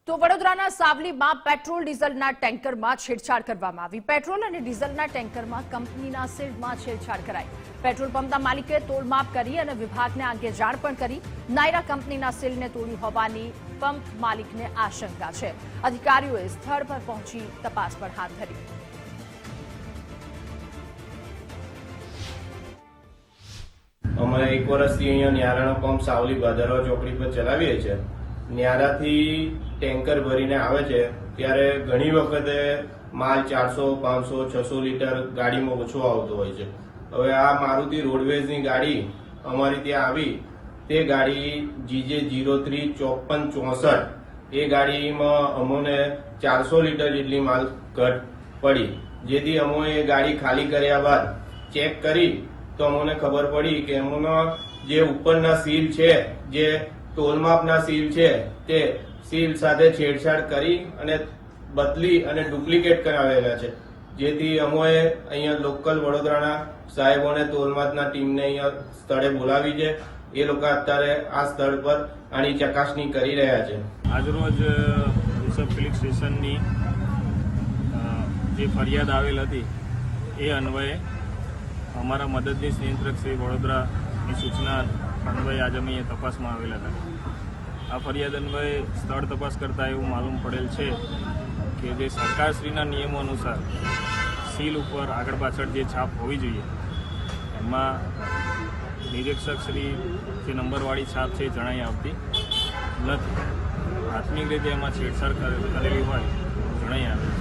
તો વડોદરાના સાવલીમાં પેટ્રોલ ડીઝલના ટેન્કરમાં છેડછાડ કરવામાં આવી। પેટ્રોલ અને ડીઝલના ટેન્કરમાં કંપનીના સીલમાં છેડછાડ કરાઈ। પેટ્રોલ પંપના માલિકે તોલમાપ કરી અને વિભાગને આ અંગે જાણ પણ કરી। નાયરા કંપનીના સીલને તોડી હોવાની પંપ માલિકને આશંકા છે। અધિકારીઓએ સ્થળ પર પહોંચી તપાસ પણ હાથ ધરી। અમે 1 વર્ષથી અહીંયા ન્યારાનો પંપ સાવલી ભાદરવા ચોકડી પર ચલાવીએ છીએ। ન્યારાથી ટેન્કર ભરીને આવે છે ત્યારે ઘણી વખતે માલ 400, 500, 600 લીટર ગાડીમાં ઓછો આવતો હોય છે। હવે આ મારુતિ રોડવેઝની ગાડી અમારી ત્યાં આવી, તે ગાડી GJ035464 એ ગાડીમાં અમોને 400 લીટર જેટલી માલ ઘટ પડી, જેથી અમોએ ગાડી ખાલી કર્યા બાદ ચેક કરી તો અમને ખબર પડી કે એમનો જે ઉપરના સીલ છે, જે તોલમાપના સીલ છે, તે સીલ સાથે છેડછાડ કરી અને બદલી અને ડુપ્લિકેટ કરાવેલા છે, જેથી અમોએ અહીંયા લોકલ વડોદરાના સાહેબોને તોલમાપના ટીમને અહીંયા સ્થળે બોલાવી છે। એ લોકો અત્યારે આ સ્થળ પર આની ચકાસણી કરી રહ્યા છે। આજરોજ રિષભ ફિલિંગ સ્ટેશનની જે ફરિયાદ આવેલ હતી એ અન્વયે અમારા મદદનીશ નિયંત્રક શ્રી વડોદરાની સૂચના અન્વયે આજે અમે તપાસમાં આવેલા હતા। આ ફરિયાદ અન્વયે સ્થળ તપાસ કરતાં એવું માલુમ પડેલ છે કે જે સરકારશ્રીના નિયમો અનુસાર સીલ ઉપર આગળ પાછળ જે છાપ હોવી જોઈએ એમાં નિરીક્ષક શ્રી જે નંબરવાળી છાપ છે એ જણાઈ આવતી નથી। પ્રાથમિક રીતે એમાં છેડછાડ કરેલી હોય જણાઈ આવે છે।